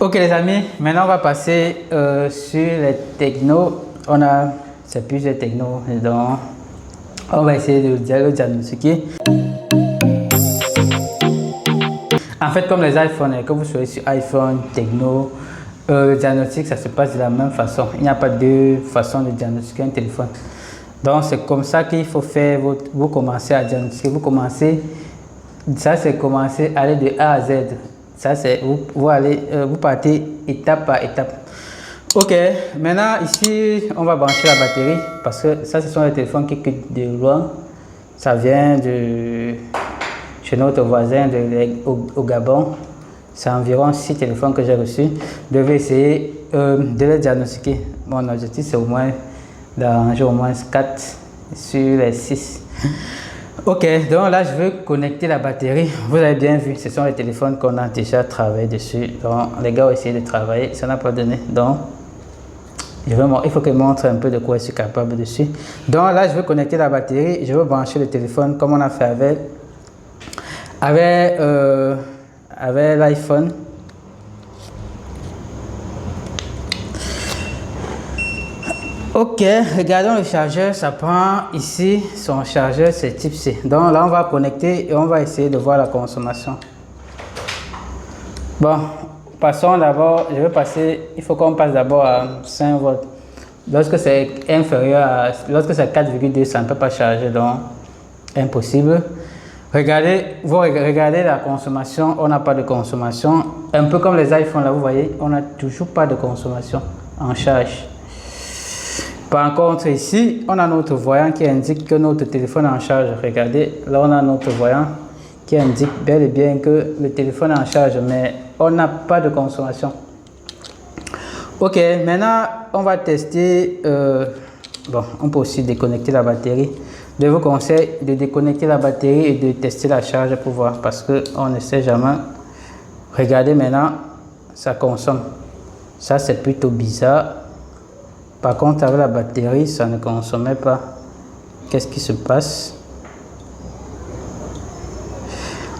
Ok les amis, maintenant on va passer sur les technos. C'est plusieurs technos, donc on va essayer de le diagnostiquer. En fait, comme les iPhones, que vous soyez sur iPhone, techno, le diagnostic, ça se passe de la même façon. Il n'y a pas deux façons de diagnostiquer un téléphone. Donc c'est comme ça qu'il faut faire, vous commencez à diagnostiquer, ça c'est commencer à aller de A à Z. Ça c'est, vous partez étape par étape. Ok, maintenant ici on va brancher la batterie parce que ça ce sont les téléphones qui quittent de loin. Ça vient de chez notre voisin au Gabon. C'est environ 6 téléphones que j'ai reçus. Je vais essayer de les diagnostiquer. Mon objectif c'est au moins d'arranger au moins 4 sur les 6. Ok, donc là je veux connecter la batterie. Vous avez bien vu, ce sont les téléphones qu'on a déjà travaillé dessus. Donc les gars ont essayé de travailler, ça n'a pas donné. Donc il faut que je montre un peu de quoi je suis capable dessus. Donc là je veux connecter la batterie, je veux brancher le téléphone comme on a fait avec l'iPhone. Ok, regardons le chargeur, ça prend ici, son chargeur c'est type C. Donc là on va connecter et on va essayer de voir la consommation. Bon, passons d'abord, il faut qu'on passe d'abord à 5 volts. Lorsque c'est inférieur à, lorsque c'est 4,2, ça ne peut pas charger, donc impossible. Regardez la consommation, on n'a pas de consommation. Un peu comme les iPhones là, vous voyez, on n'a toujours pas de consommation en charge. Par contre, ici, on a notre voyant qui indique que notre téléphone est en charge. Regardez, là, on a notre voyant qui indique bel et bien que le téléphone est en charge, mais on n'a pas de consommation. Ok, maintenant, on va tester. Bon, on peut aussi déconnecter la batterie. Je vous conseille de déconnecter la batterie et de tester la charge pour voir, parce qu'on ne sait jamais. Regardez maintenant, ça consomme. Ça, c'est plutôt bizarre. Par contre, avec la batterie, ça ne consommait pas. Qu'est-ce qui se passe?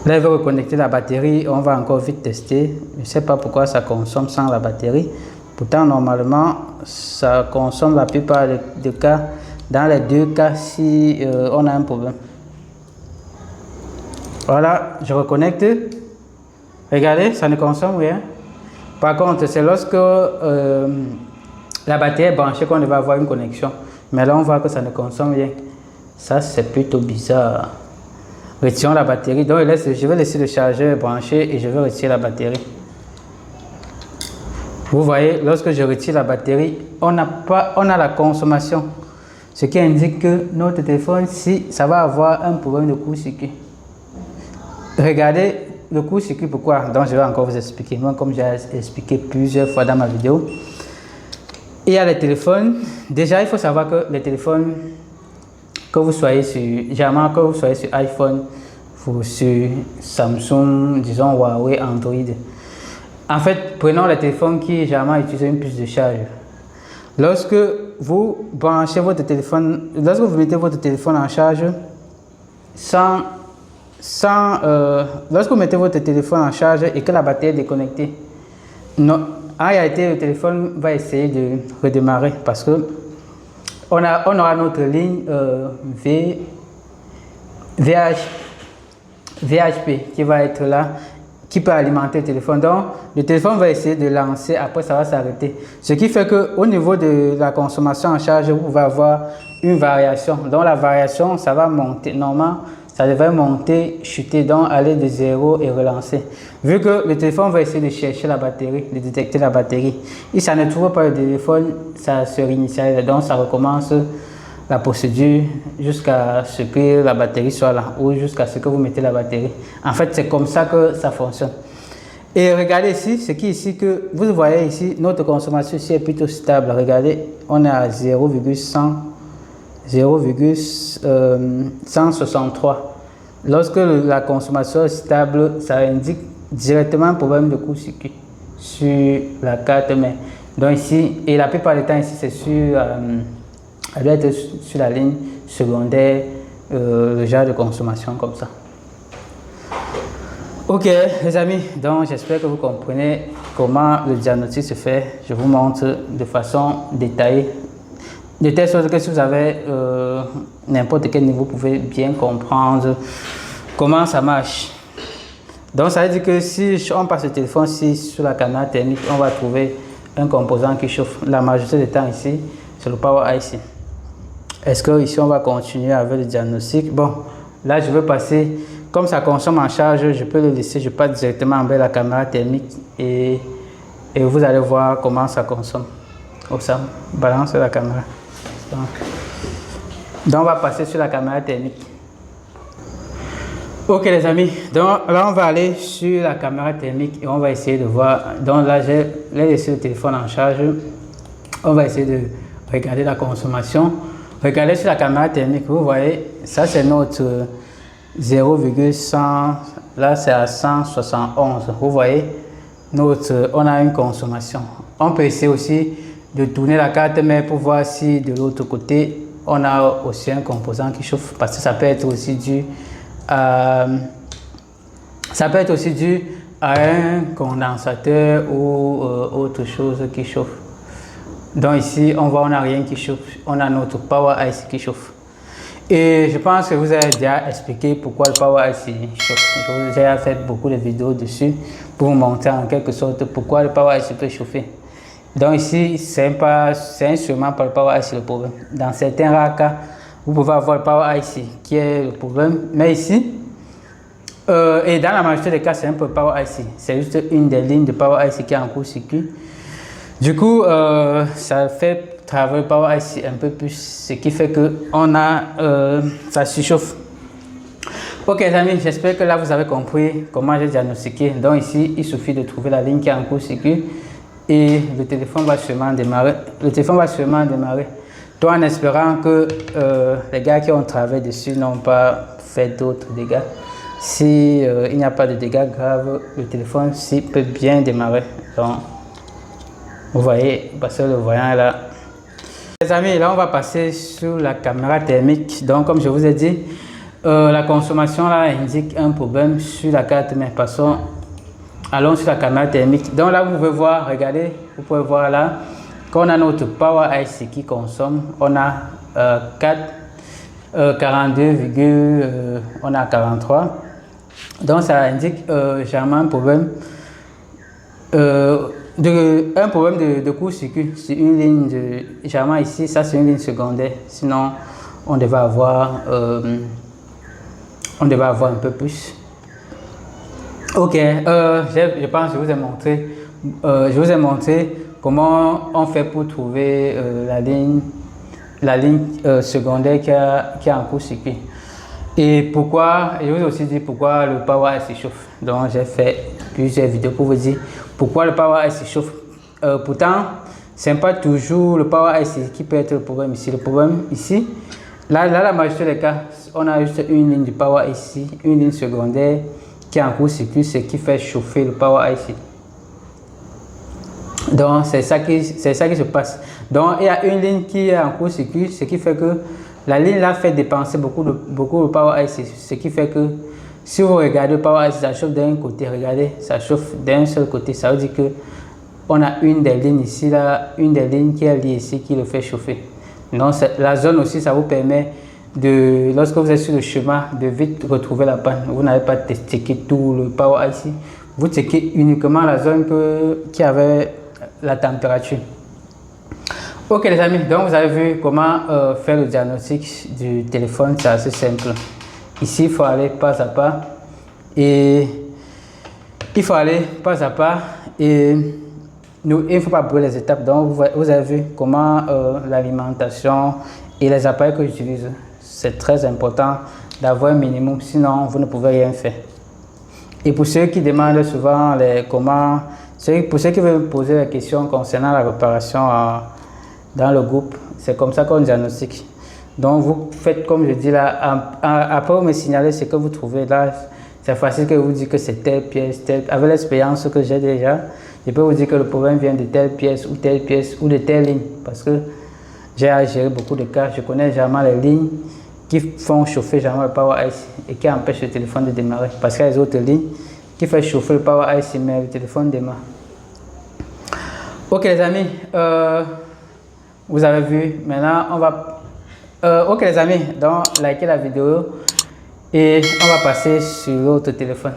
Là, il veut reconnecter la batterie. On va encore vite tester. Je ne sais pas pourquoi ça consomme sans la batterie. Pourtant, normalement, ça consomme la plupart des cas. Dans les deux cas, si on a un problème. Voilà, je reconnecte. Regardez, ça ne consomme rien. Par contre, c'est lorsque la batterie est branchée qu'on va avoir une connexion. Mais là, on voit que ça ne consomme rien. Ça, c'est plutôt bizarre. Retirons la batterie. Donc, je vais laisser le chargeur branché et je vais retirer la batterie. Vous voyez, lorsque je retire la batterie, on a la consommation. Ce qui indique que notre téléphone, si ça va avoir un problème de court-circuit. Regardez le court-circuit, pourquoi? Donc, je vais encore vous expliquer. Moi, comme j'ai expliqué plusieurs fois dans ma vidéo. Il y a les téléphones. Déjà, il faut savoir que les téléphones, que vous soyez sur iPhone ou sur Samsung, disons Huawei, Android. En fait, prenons les téléphones qui jamais utilisent une puce de charge. Lorsque vous branchez votre téléphone, lorsque vous mettez votre téléphone en charge, lorsque vous mettez votre téléphone en charge et que la batterie est déconnectée, non. En réalité, le téléphone va essayer de redémarrer parce que on aura notre ligne VHP qui va être là, qui peut alimenter le téléphone. Donc, le téléphone va essayer de lancer, après ça va s'arrêter. Ce qui fait qu'au niveau de la consommation en charge, vous pouvez avoir une variation. Donc, la variation, ça va monter. Normalement, ça devrait monter, chuter, donc aller de 0 et relancer. Vu que le téléphone va essayer de chercher la batterie, de détecter la batterie. Et ça ne trouve pas le téléphone, ça se réinitialise. Donc ça recommence la procédure jusqu'à ce que la batterie soit là ou jusqu'à ce que vous mettez la batterie. En fait, c'est comme ça que ça fonctionne. Et regardez ici, ce qui est ici que vous voyez ici, notre consommation ici est plutôt stable. Regardez, on est à 0,163. Lorsque la consommation est stable, ça indique directement un problème de court-circuit sur la carte mère. Donc ici, et la plupart du temps ici, c'est sur, elle doit être sur la ligne secondaire, le genre de consommation comme ça. Ok les amis, donc j'espère que vous comprenez comment le diagnostic se fait. Je vous montre de façon détaillée, de telle sorte que si vous avez n'importe quel niveau, vous pouvez bien comprendre comment ça marche. Donc ça veut dire que si on passe le téléphone ici sur la caméra thermique, on va trouver un composant qui chauffe. La majorité du temps ici, c'est le Power IC. Est-ce que ici on va continuer avec le diagnostic? Bon, là je veux passer, comme ça consomme en charge, je peux le laisser, je passe directement vers la caméra thermique et vous allez voir comment ça consomme. Oh, ça balance la caméra. Donc on va passer sur la caméra thermique. Ok les amis, donc là on va aller sur la caméra thermique et on va essayer de voir. Donc là j'ai laissé le téléphone en charge. On va essayer de regarder la consommation. Regardez sur la caméra thermique, vous voyez, ça c'est notre 0,100, là c'est à 171. Vous voyez, on a une consommation. On peut essayer aussi de tourner la carte mère pour voir si de l'autre côté on a aussi un composant qui chauffe, parce que ça peut être aussi dû à un condensateur ou autre chose qui chauffe. Donc ici on voit on n'a rien qui chauffe, on a notre Power IC qui chauffe. Et je pense que vous avez déjà expliqué pourquoi le Power IC chauffe. J'ai déjà fait beaucoup de vidéos dessus pour vous montrer en quelque sorte pourquoi le Power IC peut chauffer. Donc ici c'est sûrement pas le Power IC le problème. Dans certains rares cas, vous pouvez avoir le Power IC qui est le problème, mais ici, et dans la majorité des cas, c'est un peu le Power IC. C'est juste une des lignes de Power IC qui est en court-circuit. Du coup, ça fait travailler le Power IC un peu plus, ce qui fait que ça surchauffe. Ok les amis, j'espère que là vous avez compris comment j'ai diagnostiqué. Donc ici, il suffit de trouver la ligne qui est en court-circuit et le téléphone va sûrement démarrer. Tout en espérant que les gars qui ont travaillé dessus n'ont pas fait d'autres dégâts. Si il n'y a pas de dégâts graves, le téléphone peut bien démarrer. Donc, vous voyez, parce que le voyant est là. Les amis, là on va passer sur la caméra thermique. Donc comme je vous ai dit, la consommation là indique un problème sur la carte, mais passons, allons sur la caméra thermique. Donc là vous pouvez voir, regardez, vous pouvez voir là qu'on a notre Power IC qui consomme, on a 42, on a 43. Donc ça indique généralement un problème de court-circuit sur une ligne de, généralement ici ça c'est une ligne secondaire, sinon on devait avoir un peu plus. Ok, je pense que je vous ai montré comment on fait pour trouver la ligne secondaire qui est en court-circuit. Et pourquoi, je vous ai aussi dit pourquoi le Power IC chauffe. Donc j'ai fait plusieurs vidéos pour vous dire pourquoi le Power IC chauffe. Pourtant, ce n'est pas toujours le Power IC qui peut être le problème ici. Le problème ici, là la majorité des cas, on a juste une ligne du Power IC, une ligne secondaire qui est en court-circuit, ce qui fait chauffer le Power IC. Donc c'est ça qui se passe. Donc il y a une ligne qui est en court-circuit, ce qui fait que la ligne là fait dépenser beaucoup de Power IC, ce qui fait que si vous regardez le Power IC, ça chauffe d'un côté, regardez, ça chauffe d'un seul côté. Ça veut dire que on a une des lignes ici, là, une des lignes qui est liée ici qui le fait chauffer. Donc la zone aussi, ça vous permet de, lorsque vous êtes sur le chemin, de vite retrouver la panne. Vous n'avez pas checké tout le Power IC, vous checkez uniquement la zone qui avait la température. Ok les amis, donc vous avez vu comment faire le diagnostic du téléphone, c'est assez simple. Ici il faut aller pas à pas et il ne faut pas brûler les étapes. Donc vous avez vu comment l'alimentation et les appareils que j'utilise, c'est très important d'avoir un minimum, sinon vous ne pouvez rien faire. Et pour ceux qui demandent souvent pour ceux qui veulent poser la question concernant la réparation dans le groupe, c'est comme ça qu'on diagnostique. Donc vous faites comme je dis là, après vous me signalez ce que vous trouvez là, c'est facile que vous dites que c'est telle pièce, avec l'expérience que j'ai déjà, je peux vous dire que le problème vient de telle pièce ou de telle ligne, parce que j'ai à gérer beaucoup de cas, je connais généralement les lignes qui font chauffer généralement le Power IC et qui empêchent le téléphone de démarrer, parce qu'il y a les autres lignes qui fait chauffer le Power IC, mais le téléphone démarre. Ok les amis, vous avez vu, maintenant on va... ok les amis, donc likez la vidéo et on va passer sur l'autre téléphone.